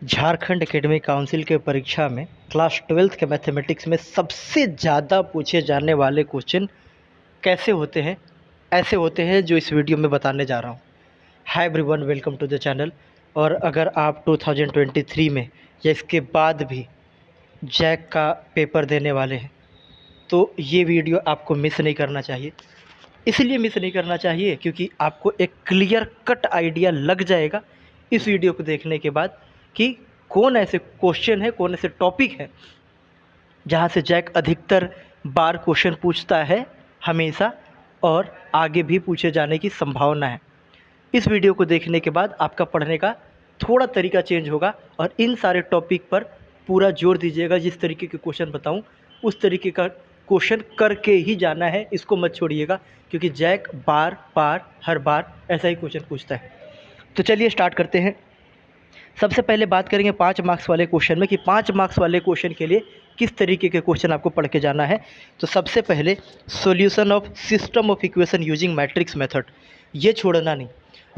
Jharkhand academic council के परीक्षा में क्लास 12th के मैथमेटिक्स में सबसे ज़्यादा पूछे जाने वाले क्वेश्चन कैसे होते हैं, ऐसे होते हैं जो इस वीडियो में बताने जा रहा हूँ। Hi everyone, welcome to the channel. और अगर आप 2023 में या इसके बाद भी जैक का पेपर देने वाले हैं तो ये वीडियो आपको मिस नहीं करना चाहिए। इसलिए मिस नहीं करना चाहिए क्योंकि आपको एक क्लियर कट आइडिया लग जाएगा इस वीडियो को देखने के बाद कि कौन ऐसे क्वेश्चन है, कौन ऐसे टॉपिक है जहाँ से जैक अधिकतर बार क्वेश्चन पूछता है हमेशा, और आगे भी पूछे जाने की संभावना है। इस वीडियो को देखने के बाद आपका पढ़ने का थोड़ा तरीका चेंज होगा और इन सारे टॉपिक पर पूरा जोर दीजिएगा। जिस तरीके के क्वेश्चन बताऊं उस तरीके का क्वेश्चन करके ही जाना है, इसको मत छोड़िएगा क्योंकि जैक बार बार हर बार ऐसा ही क्वेश्चन पूछता है। तो चलिए स्टार्ट करते हैं। सबसे पहले बात करेंगे 5 मार्क्स वाले क्वेश्चन में कि 5 मार्क्स वाले क्वेश्चन के लिए किस तरीके के क्वेश्चन आपको पढ़ के जाना है। तो सबसे पहले solution of system of equation using matrix method, ये छोड़ना नहीं।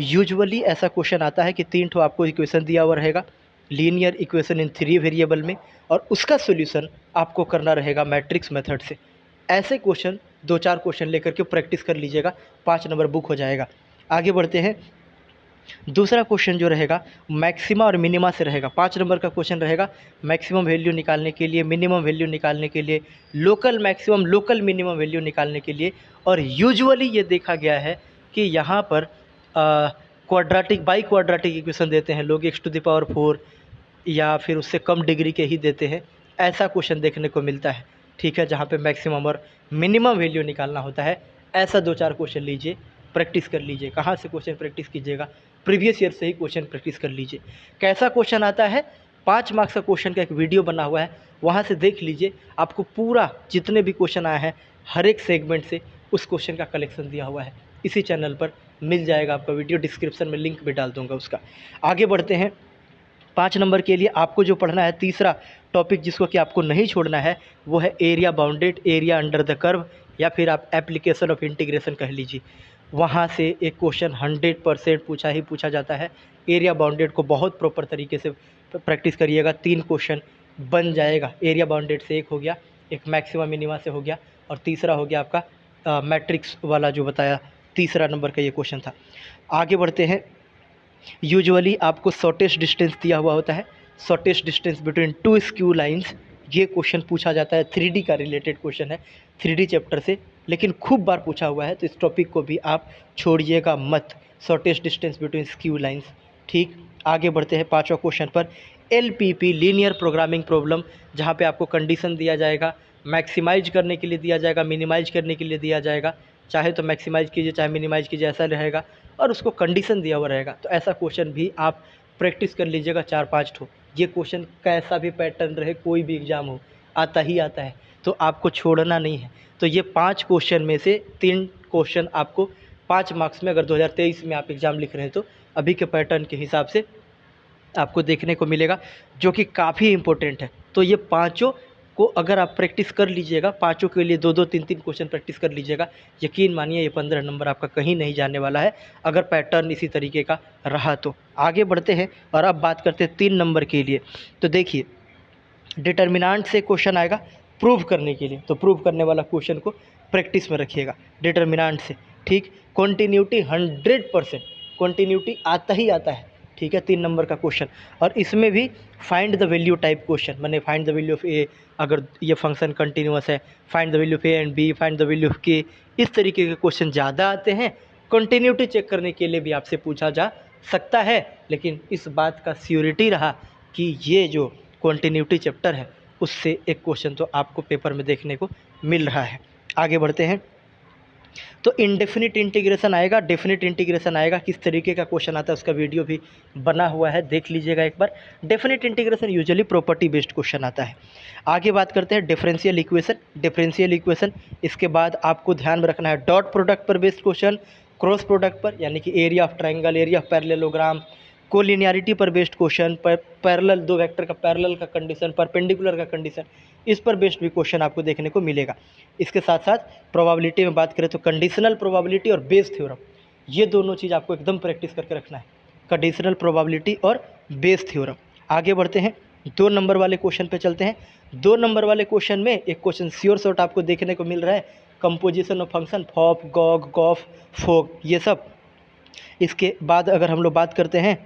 यूजुअली ऐसा क्वेश्चन आता है कि 3 ठो आपको इक्वेशन दिया हुआ रहेगा, लीनियर इक्वेशन इन 3 वेरिएबल में, और उसका सॉल्यूशन आपको करना रहेगा मैट्रिक्स मेथड से। ऐसे क्वेश्चन 2-4 क्वेश्चन लेकर के प्रैक्टिस कर लीजिएगा, 5 नंबर बुक हो जाएगा। आगे बढ़ते हैं। दूसरा क्वेश्चन जो रहेगा मैक्सिमा और मिनिमा से रहेगा। 5 नंबर का क्वेश्चन रहेगा। मैक्सिमम वैल्यू निकालने के लिए, मिनिमम वैल्यू निकालने के लिए, local maximum local minimum value निकालने के लिए। और यूजुअली ये देखा गया है कि यहाँ पर क्वाड्रेटिक बाई क्वाड्रेटिक इक्वेशन देते हैं लोग, x⁴ या फिर उससे कम डिग्री के ही देते हैं। ऐसा क्वेश्चन देखने को मिलता है, ठीक है, जहाँ पे मैक्सिमम और मिनिमम वैल्यू निकालना होता है। ऐसा 2-4 क्वेश्चन लीजिए, प्रैक्टिस कर लीजिए। कहाँ से क्वेश्चन प्रैक्टिस कीजिएगा? प्रीवियस ईयर से ही क्वेश्चन प्रैक्टिस कर लीजिए। कैसा क्वेश्चन आता है? 5 मार्क्स का क्वेश्चन का एक वीडियो बना हुआ है, वहाँ से देख लीजिए। आपको पूरा जितने भी क्वेश्चन आए हैं हर एक सेगमेंट से उस क्वेश्चन का कलेक्शन दिया हुआ है, इसी चैनल पर मिल जाएगा आपका वीडियो। डिस्क्रिप्शन में लिंक भी डाल दूंगा उसका। आगे बढ़ते हैं। 5 नंबर के लिए आपको जो पढ़ना है, तीसरा टॉपिक जिसको कि आपको नहीं छोड़ना है, वो है area bounded, area under the curve, या फिर आप एप्लीकेशन ऑफ इंटीग्रेशन कह लीजिए। वहाँ से एक क्वेश्चन 100% पूछा ही पूछा जाता है। एरिया बाउंडेड को बहुत प्रॉपर तरीके से प्रैक्टिस करिएगा। 3 क्वेश्चन बन जाएगा। एरिया बाउंडेड से एक हो गया, एक मैक्सिमा मिनिमा से हो गया, और तीसरा हो गया आपका मैट्रिक्स वाला जो बताया, तीसरा नंबर का ये क्वेश्चन था। आगे बढ़ते हैं। यूजुअली आपको शॉर्टेस्ट डिस्टेंस दिया हुआ होता है, shortest distance between 2 skew lines. ये क्वेश्चन पूछा जाता है, 3D का रिलेटेड क्वेश्चन है, 3D चैप्टर से, लेकिन खूब बार पूछा हुआ है, तो इस टॉपिक को भी आप छोड़िएगा मत। Shortest distance between skew lines, ठीक। आगे बढ़ते हैं 5वां क्वेश्चन पर। LPP लीनियर प्रोग्रामिंग प्रॉब्लम, जहाँ पे आपको कंडीशन दिया जाएगा, मैक्सिमाइज करने के लिए दिया जाएगा, मिनिमाइज करने के लिए दिया जाएगा। चाहे तो मैक्सिमाइज कीजिए, चाहे मिनिमाइज कीजिए, ऐसा रहेगा, और उसको कंडीशन दिया हुआ रहेगा। तो ऐसा क्वेश्चन भी आप प्रैक्टिस कर लीजिएगा 4-5 ठो। ये क्वेश्चन कैसा भी पैटर्न रहे, कोई भी एग्ज़ाम हो, आता ही आता है, तो आपको छोड़ना नहीं है। तो ये 5 क्वेश्चन में से 3 क्वेश्चन आपको 5 मार्क्स में, अगर 2023 में आप एग्ज़ाम लिख रहे हैं तो अभी के पैटर्न के हिसाब से आपको देखने को मिलेगा, जो कि काफ़ी इम्पोर्टेंट है। तो ये पाँचों को अगर आप प्रैक्टिस कर लीजिएगा, पाँचों के लिए 2-2, 3-3 क्वेश्चन प्रैक्टिस कर लीजिएगा, यकीन मानिए ये 15 नंबर आपका कहीं नहीं जाने वाला है, अगर पैटर्न इसी तरीके का रहा तो। आगे बढ़ते हैं और अब बात करते हैं 3 नंबर के लिए। तो देखिए, डिटर्मिनेंट से क्वेश्चन आएगा प्रूव करने के लिए, तो प्रूव करने वाला क्वेश्चन को प्रैक्टिस में रखिएगा डिटर्मिनेंट से, ठीक। कॉन्टीन्यूटी 100% कॉन्टीन्यूटी आता ही आता है, ठीक है, 3 नंबर का क्वेश्चन। और इसमें भी find the value type question, मैंने find the value of a, अगर ये फंक्शन कंटिन्यूअस है, find the value of a and b, find the value of k, इस तरीके के क्वेश्चन ज़्यादा आते हैं। कंटिन्यूटी चेक करने के लिए भी आपसे पूछा जा सकता है, लेकिन इस बात का श्योरिटी रहा कि ये जो कॉन्टीन्यूटी चैप्टर है उससे एक क्वेश्चन तो आपको पेपर में देखने को मिल रहा है। आगे बढ़ते हैं। तो इंडेफिनिट इंटीग्रेशन आएगा, डेफिनिट इंटीग्रेशन आएगा, किस तरीके का क्वेश्चन आता है उसका वीडियो भी बना हुआ है, देख लीजिएगा एक बार। Definite integration usually property based question आता है। आगे बात करते हैं डिफरेंशियल इक्वेशन। डिफरेंशियल इक्वेशन, इसके बाद आपको ध्यान में रखना है डॉट प्रोडक्ट पर बेस्ड क्वेश्चन, क्रॉस प्रोडक्ट पर, यानी कि area of triangle, area of parallelogram, collinearity पर बेस्ड क्वेश्चन, पर पैरेलल, 2 वेक्टर का पैरेलल का कंडीशन, परपेंडिकुलर का कंडीशन, इस पर बेस्ड भी क्वेश्चन आपको देखने को मिलेगा। इसके साथ साथ प्रोबेबिलिटी में बात करें तो कंडीशनल प्रोबेबिलिटी और बेस थ्योरम, ये दोनों चीज़ आपको एकदम प्रैक्टिस करके रखना है, कंडीशनल प्रोबेबिलिटी और बेस थ्योरम। आगे बढ़ते हैं, 2 नंबर वाले क्वेश्चन पे चलते हैं। 2 नंबर वाले क्वेश्चन में एक क्वेश्चन श्योर शॉर्ट आपको देखने को मिल रहा है, composition of function fof, gog, gof, fog, ये सब। इसके बाद अगर हम लोग बात करते हैं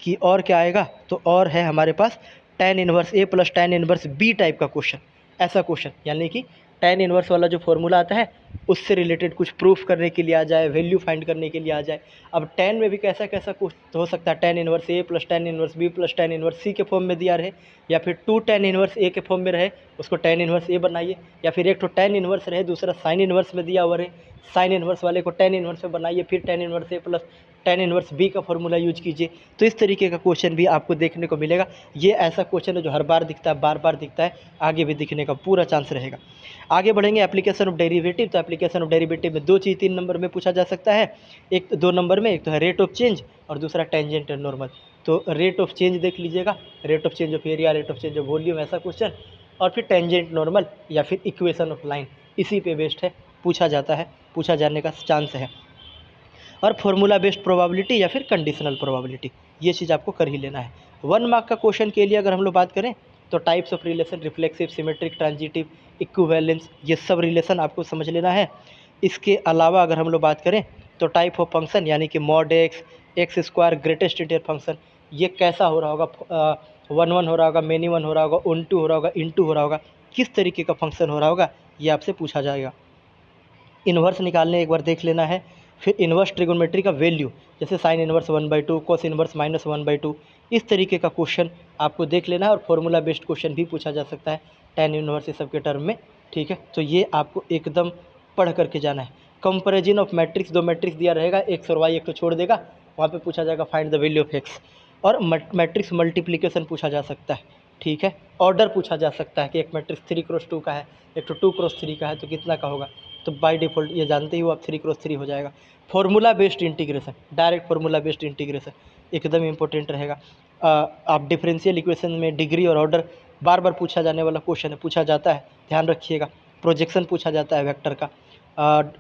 कि और क्या आएगा, तो और है हमारे पास tan inverse A plus tan inverse B type का क्वेश्चन। ऐसा क्वेश्चन यानी कि tan इनवर्स वाला जो फॉर्मूला आता है उससे रिलेटेड कुछ प्रूफ करने के लिए आ जाए, वैल्यू फाइंड करने के लिए आ जाए। अब tan में भी कैसा कैसा कुछ तो हो सकता है, tan inverse A plus tan inverse B plus tan inverse C के फॉर्म में दिया रहे, या फिर 2 tan इनवर्स ए के फॉर्म में रहे, उसको tan इनवर्स ए बनाइए, या फिर एक तो tan इनवर्स रहे दूसरा sin इनवर्स में दिया हुआ रहे, sin इनवर्स वाले को tan इनवर्स में बनाइए, फिर tan inverse A plus tan inverse B का फॉर्मूला यूज कीजिए। तो इस तरीके का क्वेश्चन भी आपको देखने को मिलेगा। ये ऐसा क्वेश्चन है जो हर बार दिखता है, बार बार दिखता है, आगे भी दिखने का पूरा चांस रहेगा। आगे बढ़ेंगे, एप्लीकेशन ऑफ डेरिवेटिव। तो एप्लीकेशन ऑफ डेरिवेटिव में 2 चीज़ 3 नंबर में पूछा जा सकता है। एक 2 नंबर में एक तो है रेट ऑफ चेंज और दूसरा टेंजेंट एंड नॉर्मल। तो रेट ऑफ चेंज देख लीजिएगा, rate of change of area, rate of change of volume, ऐसा क्वेश्चन। और फिर टेंजेंट नॉर्मल या फिर इक्वेशन ऑफ लाइन, इसी पे बेस्ड है, पूछा जाता है, पूछा जाने का चांस है। और फॉर्मूला बेस्ड प्रोबेबिलिटी या फिर कंडीशनल प्रोबेबिलिटी, ये चीज़ आपको कर ही लेना है। 1 मार्क का क्वेश्चन के लिए अगर हम लोग बात करें तो types of relation, reflexive, symmetric, transitive, equivalence, ये सब रिलेशन आपको समझ लेना है। इसके अलावा अगर हम लोग बात करें तो टाइप ऑफ फंक्शन यानी कि mod x, x square, greatest integer function, ये कैसा हो रहा होगा, 1 1 हो रहा होगा, मेनी 1 हो रहा होगा, ऑन 2 हो रहा होगा, इन 2 हो रहा होगा, किस तरीके का फंक्शन हो रहा होगा, ये आपसे पूछा जाएगा। इन्वर्स निकालने एक बार देख लेना है। फिर इन्वर्स ट्रिगोनोमेट्री का वैल्यू, जैसे साइन इन्वर्स 1/2, कोस इन्वर्स -1/2, इस तरीके का क्वेश्चन आपको देख लेना है। और फॉर्मूला बेस्ड क्वेश्चन भी पूछा जा सकता है tan इन्वर्स, ये सब के टर्म में, ठीक है। तो ये आपको एकदम पढ़ करके जाना है। कंपेरिजन ऑफ मैट्रिक्स, 2 मैट्रिक्स दिया रहेगा, एक्स और वाई, एक तो छोड़ देगा, वहाँ पे पूछा जाएगा find the value of x. और मैट्रिक्स मल्टीप्लिकेशन पूछा जा सकता है, ठीक है। ऑर्डर पूछा जा सकता है कि एक मैट्रिक्स 3x2 का है, एक तो 2x3 का है, तो कितना का होगा। तो बाय डिफ़ॉल्ट ये जानते ही हो आप, 3x3 हो जाएगा। Formula based integration, direct formula based integration एकदम इंपॉर्टेंट रहेगा। आप डिफरेंशियल इक्वेशन में डिग्री और ऑर्डर बार बार पूछा जाने वाला क्वेश्चन है, पूछा जाता है, ध्यान रखिएगा। प्रोजेक्शन पूछा जाता है वेक्टर का,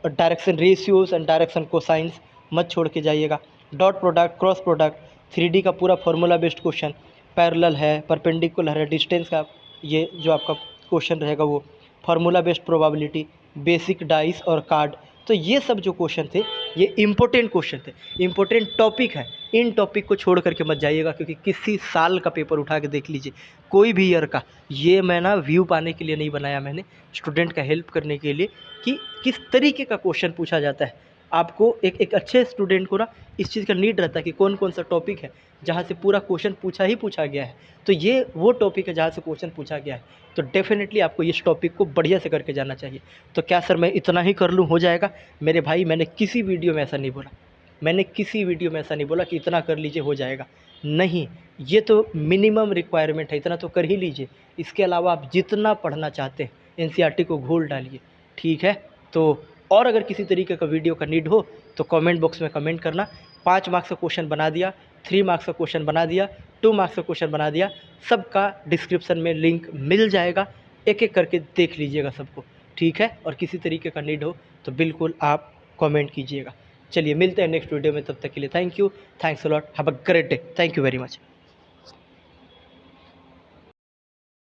direction ratios and direction cosines मत छोड़ के जाइएगा। Dot product, cross product, 3D का पूरा फॉर्मूला बेस्ड क्वेश्चन, पैरेलल है, परपेंडिकुलर है, डिस्टेंस का ये जो आपका क्वेश्चन रहेगा वो, formula based probability, basic dice और कार्ड। तो ये सब जो क्वेश्चन थे ये इम्पोर्टेंट क्वेश्चन थे, इम्पोर्टेंट टॉपिक है। इन टॉपिक को छोड़ करके मत जाइएगा, क्योंकि किसी साल का पेपर उठा के देख लीजिए, कोई भी ईयर का, ये मैं ना व्यू पाने के लिए नहीं बनाया मैंने, स्टूडेंट का हेल्प करने के लिए कि किस तरीके का क्वेश्चन पूछा जाता है। आपको एक अच्छे स्टूडेंट को ना इस चीज़ का नीड रहता है कि कौन कौन सा टॉपिक है जहाँ से पूरा क्वेश्चन पूछा गया है। तो ये वो टॉपिक है जहाँ से क्वेश्चन पूछा गया है, तो डेफिनेटली आपको इस टॉपिक को बढ़िया से करके जाना चाहिए। तो क्या सर मैं इतना ही कर लूँ हो जाएगा? मेरे भाई, मैंने किसी वीडियो में ऐसा नहीं बोला, मैंने किसी वीडियो में ऐसा नहीं बोला कि इतना कर लीजिए हो जाएगा। नहीं, ये तो मिनिमम रिक्वायरमेंट है, इतना तो कर ही लीजिए। इसके अलावा आप जितना पढ़ना चाहते हैं एनसीईआरटी को घोल डालिए, ठीक है। तो और अगर किसी तरीके का वीडियो का नीड हो तो कमेंट बॉक्स में कमेंट करना। 5 मार्क्स का क्वेश्चन बना दिया, 3 मार्क्स का क्वेश्चन बना दिया, 2 मार्क्स का क्वेश्चन बना दिया, सबका डिस्क्रिप्शन में लिंक मिल जाएगा, एक एक करके देख लीजिएगा सबको, ठीक है। और किसी तरीके का नीड हो तो बिल्कुल आप कमेंट कीजिएगा। चलिए मिलते हैं नेक्स्ट वीडियो में, तब तक के लिए thank you, thanks a lot, have a great day, thank you very much.